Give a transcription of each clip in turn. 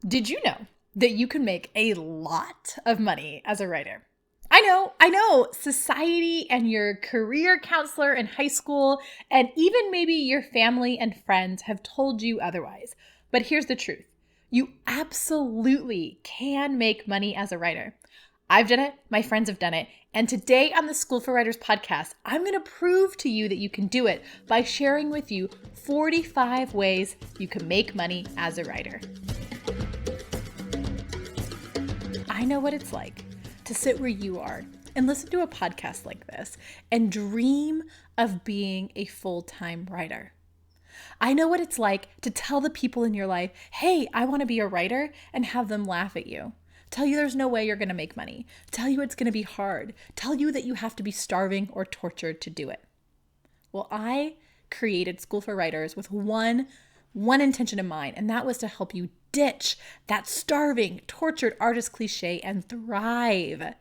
Did you know that you can make a lot of money as a writer? I know, society and your career counselor in high school, and even maybe your family and friends have told you otherwise. But here's the truth. You absolutely can make money as a writer. I've done it, my friends have done it, and today on the School for Writers podcast, I'm going to prove to you that you can do it by sharing with you 45 ways you can make money as a writer. I know what it's like to sit where you are and listen to a podcast like this and dream of being a full-time writer. I know what it's like to tell the people in your life, hey, I want to be a writer, and have them laugh at you. Tell you there's no way you're going to make money. Tell you it's going to be hard. Tell you that you have to be starving or tortured to do it. Well, I created School for Writers with one intention in mind, and that was to help you ditch that starving, tortured artist cliche and thrive.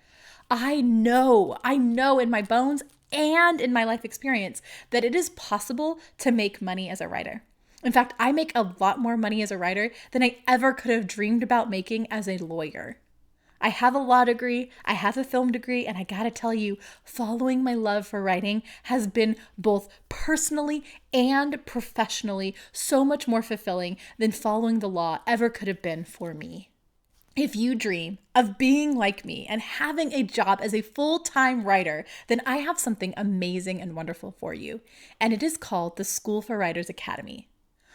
I know in my bones and in my life experience that it is possible to make money as a writer. In fact, I make a lot more money as a writer than I ever could have dreamed about making as a lawyer. I have a law degree, I have a film degree, and I gotta tell you, following my love for writing has been both personally and professionally so much more fulfilling than following the law ever could have been for me. If you dream of being like me and having a job as a full-time writer, then I have something amazing and wonderful for you, and it is called the School for Writers Academy.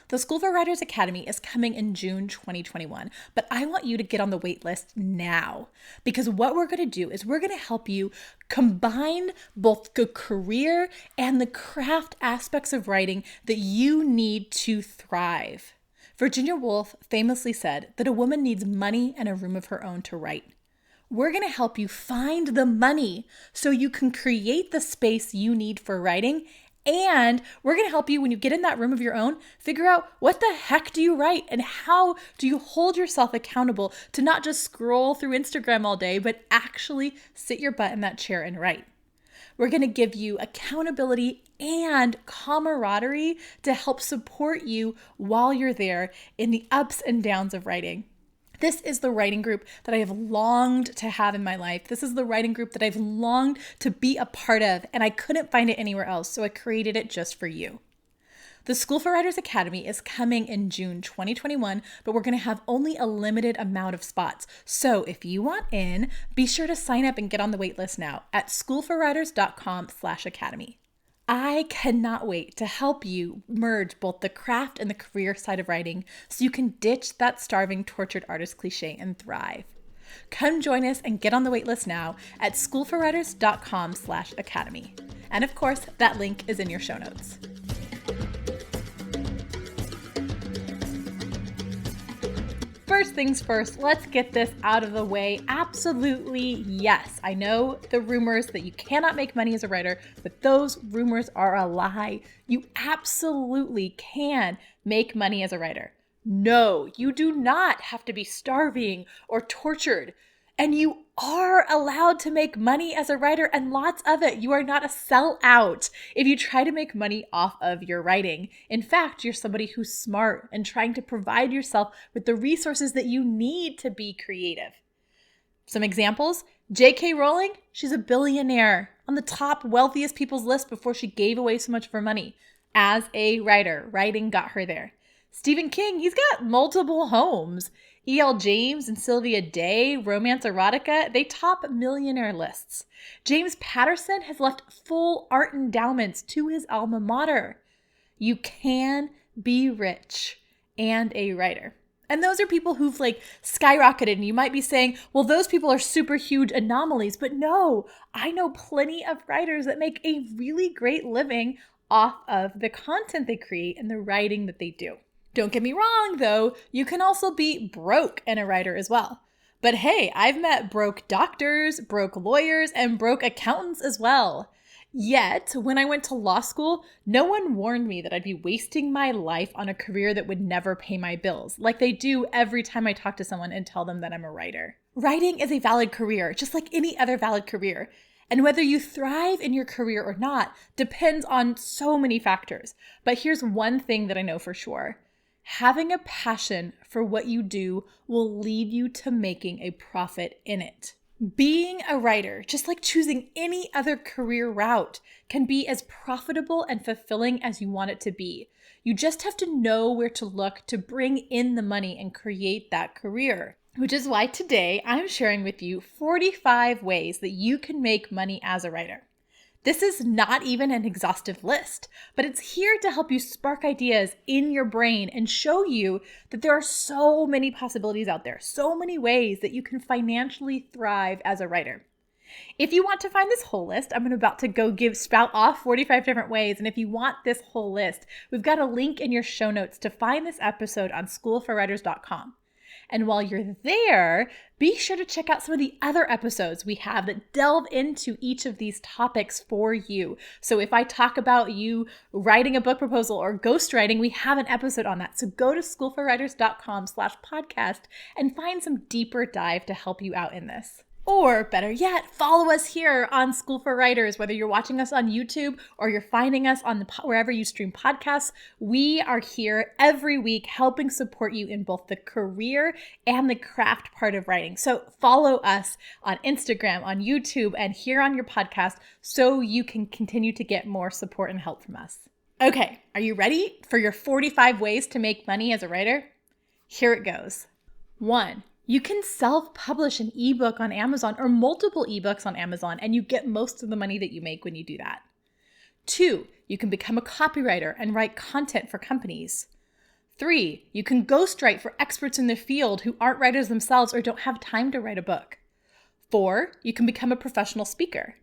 The School for Writers Academy is coming in June 2021, but I want you to get on the wait list now, because what we're going to do is we're going to help you combine both the career and the craft aspects of writing that you need to thrive. Virginia Woolf famously said that a woman needs money and a room of her own to write. We're going to help you find the money so you can create the space you need for writing. And we're going to help you when you get in that room of your own, figure out what the heck do you write and how do you hold yourself accountable to not just scroll through Instagram all day, but actually sit your butt in that chair and write. We're going to give you accountability and camaraderie to help support you while you're there in the ups and downs of writing. This is the writing group that I have longed to have in my life. This is the writing group that I've longed to be a part of, and I couldn't find it anywhere else, so I created it just for you. The School for Writers Academy is coming in June 2021, but we're going to have only a limited amount of spots. So if you want in, be sure to sign up and get on the wait list now at schoolforwriters.com/academy. I cannot wait to help you merge both the craft and the career side of writing so you can ditch that starving, tortured artist cliche and thrive. Come join us and get on the wait list now at schoolforwriters.com/academy. And of course, that link is in your show notes. First things first, let's get this out of the way. Absolutely, yes. I know the rumors that you cannot make money as a writer, but those rumors are a lie. You absolutely can make money as a writer. No, you do not have to be starving or tortured. And you are allowed to make money as a writer, and lots of it. You are not a sellout if you try to make money off of your writing. In fact, you're somebody who's smart and trying to provide yourself with the resources that you need to be creative. Some examples: J.K. Rowling, she's a billionaire on the top wealthiest people's list before she gave away so much of her money. As a writer, writing got her there. Stephen King, he's got multiple homes. E.L. James and Sylvia Day, romance erotica, they top millionaire lists. James Patterson has left full art endowments to his alma mater. You can be rich and a writer. And those are people who've skyrocketed. And you might be saying, well, those people are super huge anomalies. But no, I know plenty of writers that make a really great living off of the content they create and the writing that they do. Don't get me wrong, though, you can also be broke and a writer as well. But hey, I've met broke doctors, broke lawyers, and broke accountants as well. Yet, when I went to law school, no one warned me that I'd be wasting my life on a career that would never pay my bills, like they do every time I talk to someone and tell them that I'm a writer. Writing is a valid career, just like any other valid career. And whether you thrive in your career or not depends on so many factors. But here's one thing that I know for sure. Having a passion for what you do will lead you to making a profit in it. Being a writer, just like choosing any other career route, can be as profitable and fulfilling as you want it to be. You just have to know where to look to bring in the money and create that career. Which is why today I'm sharing with you 45 ways that you can make money as a writer. This is not even an exhaustive list, but it's here to help you spark ideas in your brain and show you that there are so many possibilities out there, so many ways that you can financially thrive as a writer. If you want to find this whole list, I'm about to go spout off 45 different ways. And if you want this whole list, we've got a link in your show notes to find this episode on schoolforwriters.com. And while you're there, be sure to check out some of the other episodes we have that delve into each of these topics for you. So if I talk about you writing a book proposal or ghostwriting, we have an episode on that. So go to schoolforwriters.com/podcast and find some deeper dive to help you out in this. Or better yet, follow us here on School for Writers, whether you're watching us on YouTube or you're finding us on wherever you stream podcasts. We are here every week helping support you in both the career and the craft part of writing. So follow us on Instagram, on YouTube, and here on your podcast so you can continue to get more support and help from us. Okay, are you ready for your 45 ways to make money as a writer? Here it goes. 1. You can self-publish an ebook on Amazon or multiple ebooks on Amazon, and you get most of the money that you make when you do that. 2, you can become a copywriter and write content for companies. 3, you can ghostwrite for experts in the field who aren't writers themselves or don't have time to write a book. 4, you can become a professional speaker.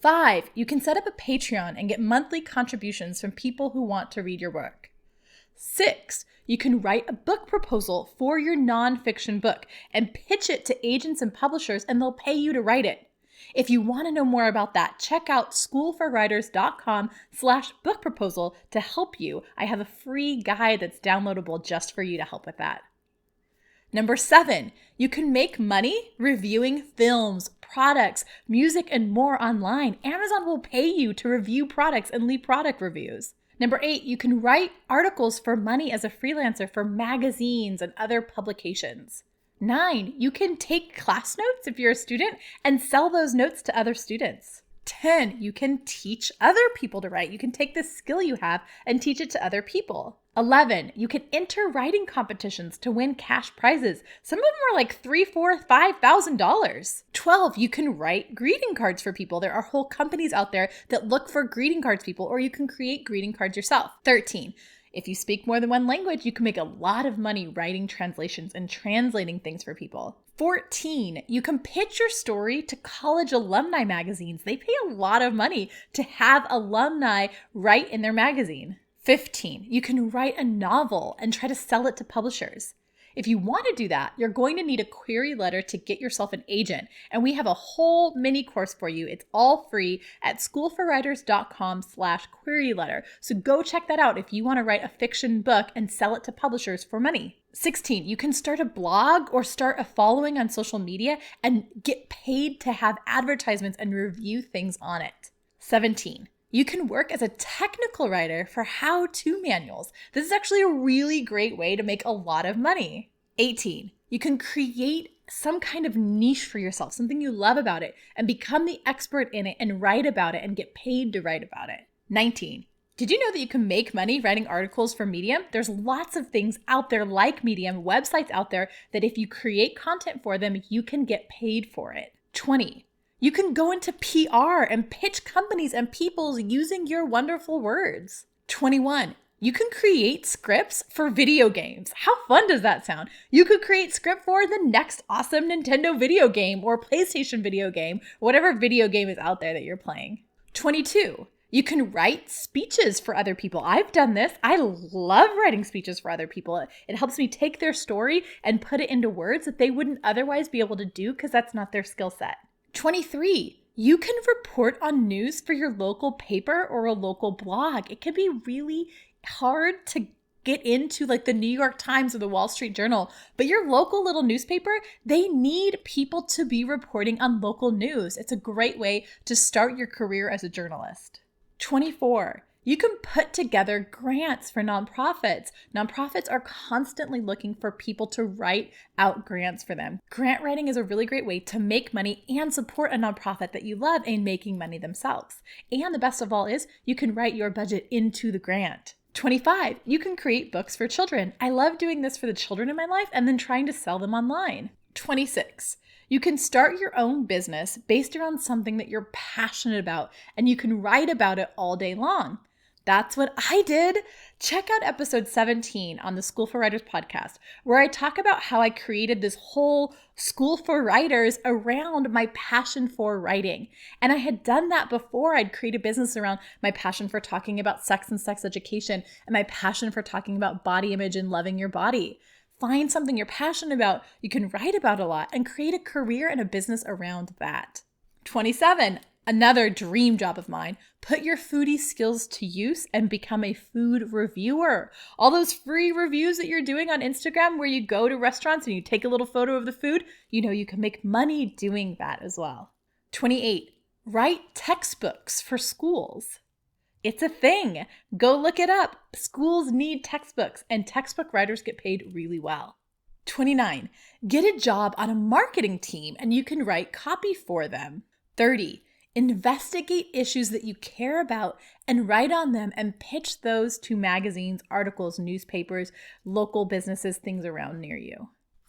5, you can set up a Patreon and get monthly contributions from people who want to read your work. 6, you can write a book proposal for your nonfiction book and pitch it to agents and publishers, and they'll pay you to write it. If you want to know more about that, check out schoolforwriters.com/book proposal to help you. I have a free guide that's downloadable just for you to help with that. Number 7, you can make money reviewing films, products, music, and more online. Amazon will pay you to review products and leave product reviews. Number 8, you can write articles for money as a freelancer for magazines and other publications. 9, you can take class notes if you're a student and sell those notes to other students. 10, you can teach other people to write. You can take the skill you have and teach it to other people. 11, you can enter writing competitions to win cash prizes. Some of them are like $3,000, $4,000, $5,000. 12, you can write greeting cards for people. There are whole companies out there that look for greeting cards people, or you can create greeting cards yourself. 13, if you speak more than one language, you can make a lot of money writing translations and translating things for people. 14, you can pitch your story to college alumni magazines. They pay a lot of money to have alumni write in their magazine. 15, you can write a novel and try to sell it to publishers. If you want to do that, you're going to need a query letter to get yourself an agent. And we have a whole mini course for you. It's all free at schoolforwriters.com/query letter. So go check that out if you want to write a fiction book and sell it to publishers for money. 16, you can start a blog or start a following on social media and get paid to have advertisements and review things on it. 17, you can work as a technical writer for how-to manuals. This is actually a really great way to make a lot of money. 18, you can create some kind of niche for yourself, something you love about it, and become the expert in it and write about it and get paid to write about it. 19, did you know that you can make money writing articles for Medium? There's lots of things out there like Medium, websites out there that if you create content for them, you can get paid for it. 20, you can go into PR and pitch companies and people using your wonderful words. 21, you can create scripts for video games. How fun does that sound? You could create script for the next awesome Nintendo video game or PlayStation video game, whatever video game is out there that you're playing. 22, you can write speeches for other people. I've done this. I love writing speeches for other people. It helps me take their story and put it into words that they wouldn't otherwise be able to do because that's not their skill set. 23, you can report on news for your local paper or a local blog. It can be really hard to get into like the New York Times or the Wall Street Journal, but your local little newspaper, they need people to be reporting on local news. It's a great way to start your career as a journalist. 24, You can put together grants for nonprofits. Nonprofits are constantly looking for people to write out grants for them. Grant writing is a really great way to make money and support a nonprofit that you love in making money themselves. And the best of all is you can write your budget into the grant. 25, you can create books for children. I love doing this for the children in my life and then trying to sell them online. 26, you can start your own business based around something that you're passionate about and you can write about it all day long. That's what I did. Check out episode 17 on the School for Writers podcast, where I talk about how I created this whole school for writers around my passion for writing. And I had done that before. I'd create a business around my passion for talking about sex and sex education and my passion for talking about body image and loving your body. Find something you're passionate about, you can write about a lot, and create a career and a business around that. 27, another dream job of mine, put your foodie skills to use and become a food reviewer. All those free reviews that you're doing on Instagram where you go to restaurants and you take a little photo of the food, you can make money doing that as well. 28, write textbooks for schools. It's a thing. Go look it up. Schools need textbooks and textbook writers get paid really well. 29, get a job on a marketing team and you can write copy for them. 30, investigate issues that you care about and write on them and pitch those to magazines, articles, newspapers, local businesses, things around near you.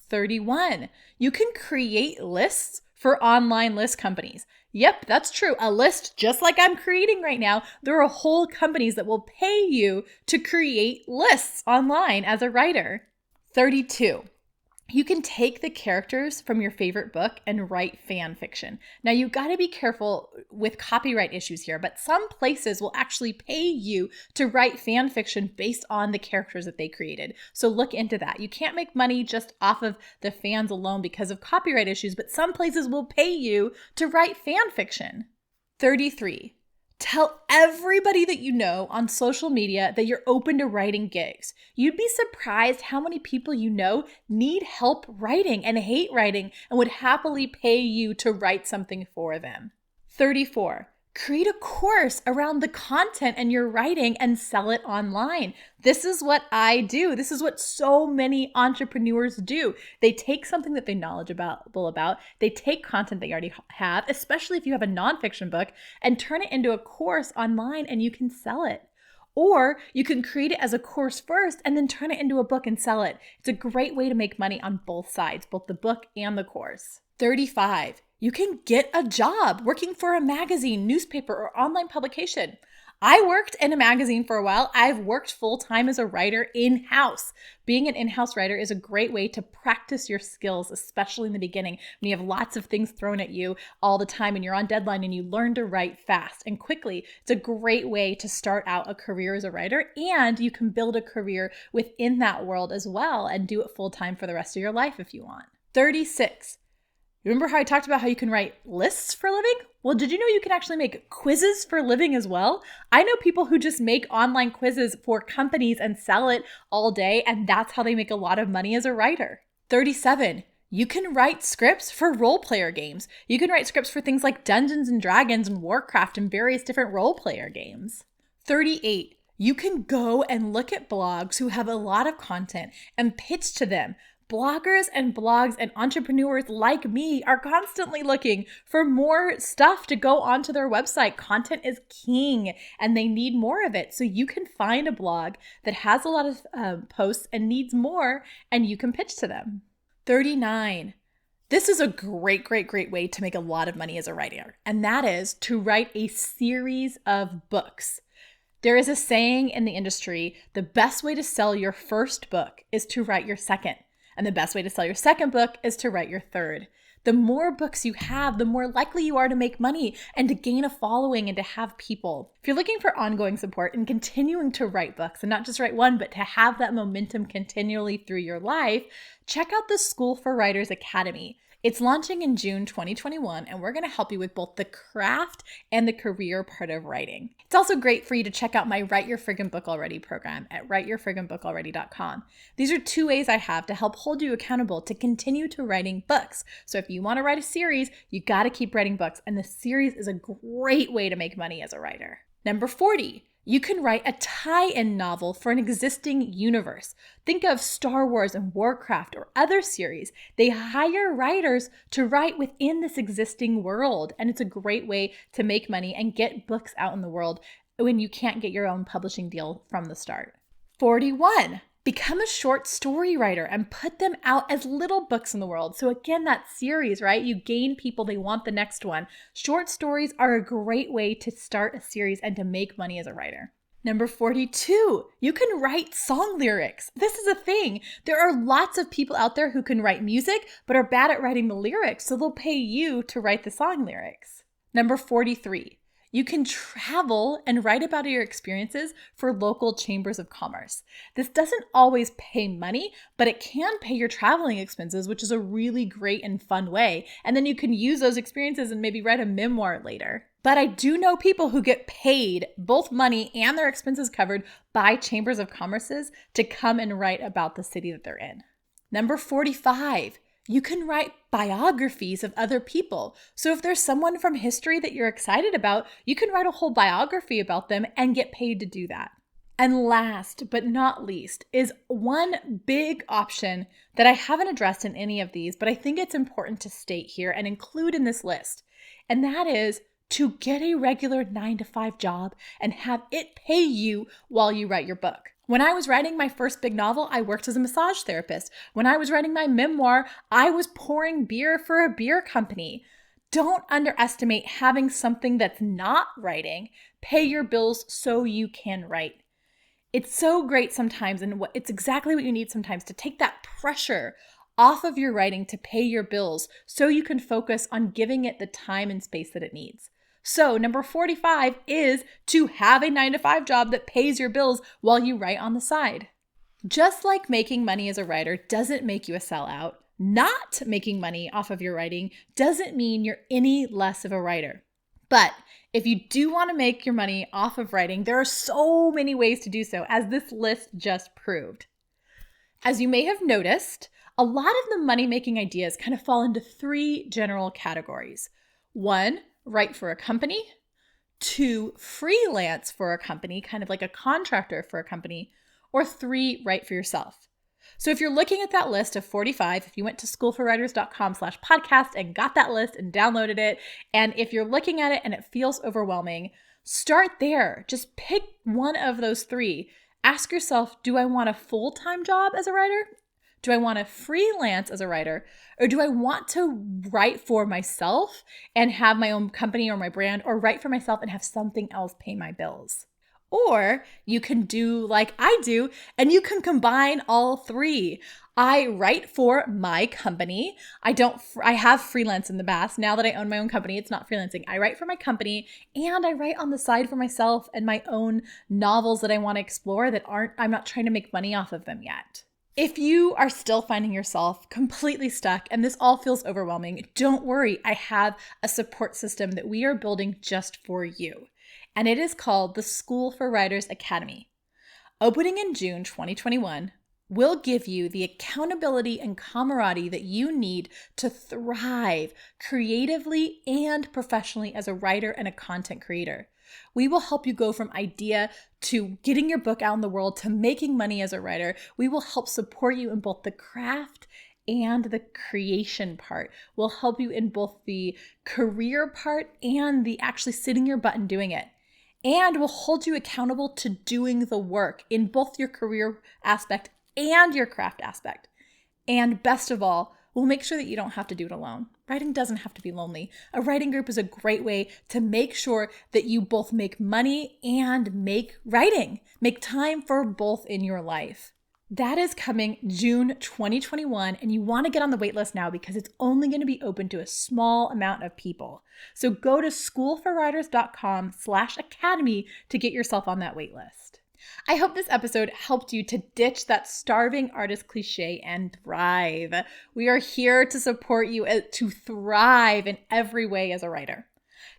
31, you can create lists for online list companies. Yep, that's true. A list just like I'm creating right now. There are whole companies that will pay you to create lists online as a writer. 32, you can take the characters from your favorite book and write fan fiction. Now, you got to be careful with copyright issues here, but some places will actually pay you to write fan fiction based on the characters that they created. So look into that. You can't make money just off of the fans alone because of copyright issues, but some places will pay you to write fan fiction. 33, tell everybody that you know on social media that you're open to writing gigs. You'd be surprised how many people you know need help writing and hate writing and would happily pay you to write something for them. 34, create a course around the content and your writing and sell it online. This is what I do. This is what so many entrepreneurs do. They take something that they're knowledgeable about, they take content they already have, especially if you have a nonfiction book, and turn it into a course online and you can sell it. Or you can create it as a course first and then turn it into a book and sell it. It's a great way to make money on both sides, both the book and the course. 35, you can get a job working for a magazine, newspaper, or online publication. I worked in a magazine for a while. I've worked full-time as a writer in-house. Being an in-house writer is a great way to practice your skills, especially in the beginning when you have lots of things thrown at you all the time and you're on deadline and you learn to write fast and quickly. It's a great way to start out a career as a writer, and you can build a career within that world as well and do it full-time for the rest of your life if you want. 36. Remember how I talked about how you can write lists for a living? Well, did you know you can actually make quizzes for a living as well? I know people who just make online quizzes for companies and sell it all day, and that's how they make a lot of money as a writer. 37, you can write scripts for role player games. You can write scripts for things like Dungeons and Dragons and Warcraft and various different role player games. 38, you can go and look at blogs who have a lot of content and pitch to them. Bloggers and blogs and entrepreneurs like me are constantly looking for more stuff to go onto their website. Content is king and they need more of it. So you can find a blog that has a lot of posts and needs more, and you can pitch to them. 39. This is a great way to make a lot of money as a writer, and that is to write a series of books. There is a saying in the industry, the best way to sell your first book is to write your second. And the best way to sell your second book is to write your third. The more books you have, the more likely you are to make money and to gain a following and to have people. If you're looking for ongoing support and continuing to write books, and not just write one, but to have that momentum continually through your life, check out the School for Writers Academy. It's launching in June 2021, and we're going to help you with both the craft and the career part of writing. It's also great for you to check out my Write Your Friggin' Book Already program at writeyourfrigginbookalready.com. These are 2 ways I have to help hold you accountable to continue to writing books. So if you want to write a series, you got to keep writing books, and the series is a great way to make money as a writer. Number 40. You can write a tie-in novel for an existing universe. Think of Star Wars and Warcraft or other series. They hire writers to write within this existing world, and it's a great way to make money and get books out in the world when you can't get your own publishing deal from the start. 41. Become a short story writer and put them out as little books in the world. So again, that series, right? You gain people, they want the next one. Short stories are a great way to start a series and to make money as a writer. Number 42, you can write song lyrics. This is a thing. There are lots of people out there who can write music, but are bad at writing the lyrics, so they'll pay you to write the song lyrics. Number 43, you can travel and write about your experiences for local chambers of commerce. This doesn't always pay money, but it can pay your traveling expenses, which is a really great and fun way. And then you can use those experiences and maybe write a memoir later. But I do know people who get paid both money and their expenses covered by chambers of commerces to come and write about the city that they're in. Number 45. You can write biographies of other people. So if there's someone from history that you're excited about, you can write a whole biography about them and get paid to do that. And last but not least is one big option that I haven't addressed in any of these, but I think it's important to state here and include in this list. And that is to get a regular 9-to-5 job and have it pay you while you write your book. When I was writing my first big novel, I worked as a massage therapist. When I was writing my memoir, I was pouring beer for a beer company. Don't underestimate having something that's not writing pay your bills so you can write. It's so great sometimes, and it's exactly what you need sometimes to take that pressure off of your writing to pay your bills so you can focus on giving it the time and space that it needs. So number 45 is to have a 9-to-5 job that pays your bills while you write on the side. Just like making money as a writer doesn't make you a sellout, not making money off of your writing doesn't mean you're any less of a writer. But if you do want to make your money off of writing, there are so many ways to do so, as this list just proved. As you may have noticed, a lot of the money-making ideas kind of fall into 3 general categories. 1, write for a company. 2, freelance for a company, kind of like a contractor for a company. Or 3, write for yourself. So if you're looking at that list of 45, if you went to schoolforwriters.com/podcast and got that list and downloaded it, and if you're looking at it and it feels overwhelming, start there. Just pick one of those 3. Ask yourself, do I want a full-time job as a writer? Do I want to freelance as a writer? Or do I want to write for myself and have my own company or my brand, or write for myself and have something else pay my bills? Or you can do like I do, and you can combine all 3. I write for my company. I have freelance in the past. Now that I own my own company, it's not freelancing. I write for my company, and I write on the side for myself and my own novels that I want to explore that I'm not trying to make money off of them yet. If you are still finding yourself completely stuck and this all feels overwhelming, don't worry. I have a support system that we are building just for you. And it is called the School for Writers Academy. Opening in June 2021, we'll give you the accountability and camaraderie that you need to thrive creatively and professionally as a writer and a content creator. We will help you go from idea to getting your book out in the world to making money as a writer. We will help support you in both the craft and the creation part. We'll help you in both the career part and the actually sitting your butt and doing it. And we'll hold you accountable to doing the work in both your career aspect and your craft aspect. And best of all, we'll make sure that you don't have to do it alone. Writing doesn't have to be lonely. A writing group is a great way to make sure that you both make money and make writing. Make time for both in your life. That is coming June 2021, and you want to get on the waitlist now because it's only going to be open to a small amount of people. So go to schoolforwriters.com/academy to get yourself on that waitlist. I hope this episode helped you to ditch that starving artist cliche and thrive. We are here to support you to thrive in every way as a writer.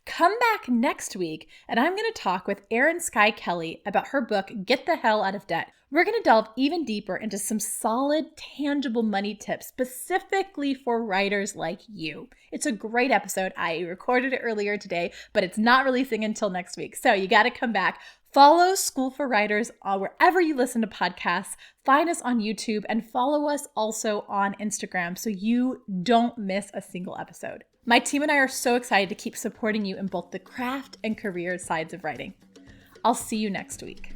Come back next week, and I'm going to talk with Erin Skye Kelly about her book, Get the Hell Out of Debt. We're going to delve even deeper into some solid, tangible money tips specifically for writers like you. It's a great episode. I recorded it earlier today, but it's not releasing until next week. So you got to come back. Follow School for Writers wherever you listen to podcasts. Find us on YouTube and follow us also on Instagram so you don't miss a single episode. My team and I are so excited to keep supporting you in both the craft and career sides of writing. I'll see you next week.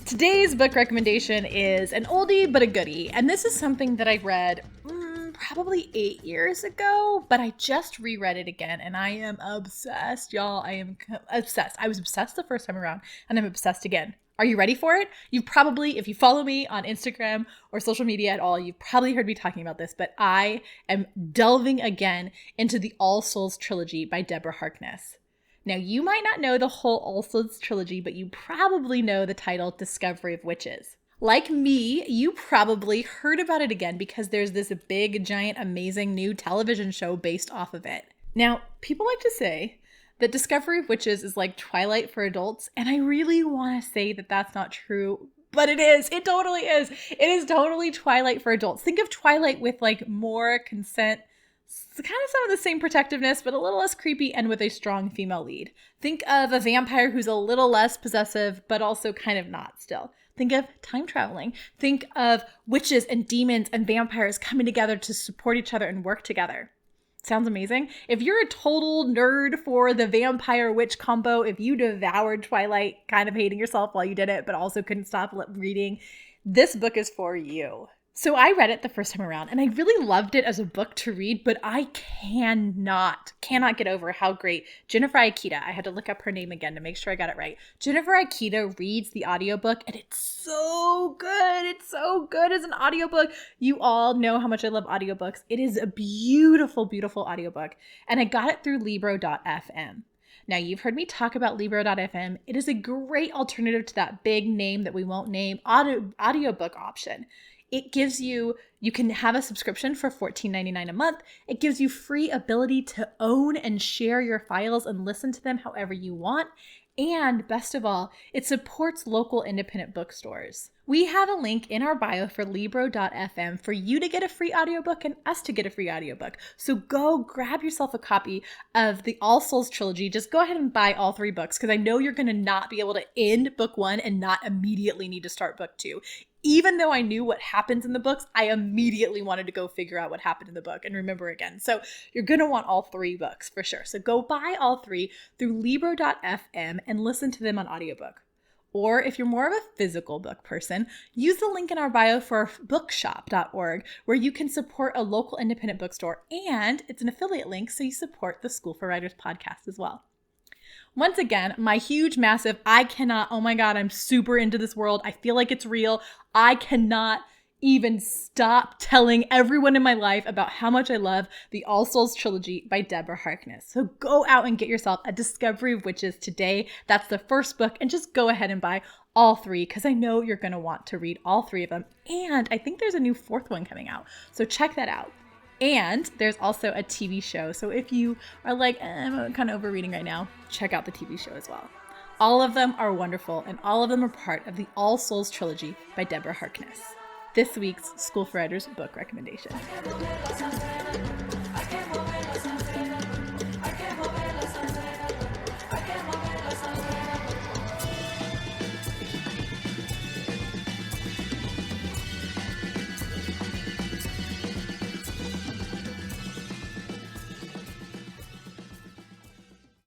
Today's book recommendation is an oldie but a goodie, and this is something that I read probably 8 years ago, but I just reread it again, and I am obsessed, y'all. I am obsessed. I was obsessed the first time around, and I'm obsessed again. Are you ready for it? You've probably, if you follow me on Instagram or social media at all, you've probably heard me talking about this, but I am delving again into the All Souls trilogy by Deborah Harkness. Now, you might not know the whole All Souls trilogy, but you probably know the title Discovery of Witches. Like me, you probably heard about it again because there's this big, giant, amazing new television show based off of it. Now, people like to say that Discovery of Witches is like Twilight for adults, and I really want to say that that's not true, but it is. It totally is. It is totally Twilight for adults. Think of Twilight with like more consent, kind of some of the same protectiveness, but a little less creepy and with a strong female lead. Think of a vampire who's a little less possessive, but also kind of not still. Think of time traveling. Think of witches and demons and vampires coming together to support each other and work together. Sounds amazing. If you're a total nerd for the vampire witch combo, if you devoured Twilight, kind of hating yourself while you did it, but also couldn't stop reading, this book is for you. So I read it the first time around, and I really loved it as a book to read, but I cannot get over how great Jennifer Aikita, I had to look up her name again to make sure I got it right. Jennifer Aikita reads the audiobook, and it's so good. It's so good as an audiobook. You all know how much I love audiobooks. It is a beautiful, beautiful audiobook, and I got it through Libro.fm. Now, you've heard me talk about Libro.fm. It is a great alternative to that big name that we won't name audiobook option. It gives you can have a subscription for $14.99 a month. It gives you free ability to own and share your files and listen to them however you want. And best of all, it supports local independent bookstores. We have a link in our bio for Libro.fm for you to get a free audiobook and us to get a free audiobook. So go grab yourself a copy of the All Souls trilogy. Just go ahead and buy all 3 books because I know you're going to not be able to end book 1 and not immediately need to start book 2. Even though I knew what happens in the books, I immediately wanted to go figure out what happened in the book and remember again. So you're going to want all 3 books for sure. So go buy all 3 through Libro.fm and listen to them on audiobook. Or if you're more of a physical book person, use the link in our bio for bookshop.org where you can support a local independent bookstore, and it's an affiliate link so you support the School for Writers podcast as well. Once again, my huge, massive, oh my God, I'm super into this world. I feel like it's real. I cannot even stop telling everyone in my life about how much I love the All Souls trilogy by Deborah Harkness. So go out and get yourself a Discovery of Witches today. That's the first book, and just go ahead and buy all 3 because I know you're going to want to read all 3 of them. And I think there's a new 4th one coming out. So check that out. And there's also a TV show. So if you are like, I'm kind of over reading right now, check out the TV show as well. All of them are wonderful, and all of them are part of the All Souls trilogy by Deborah Harkness. This week's School for Writers book recommendation.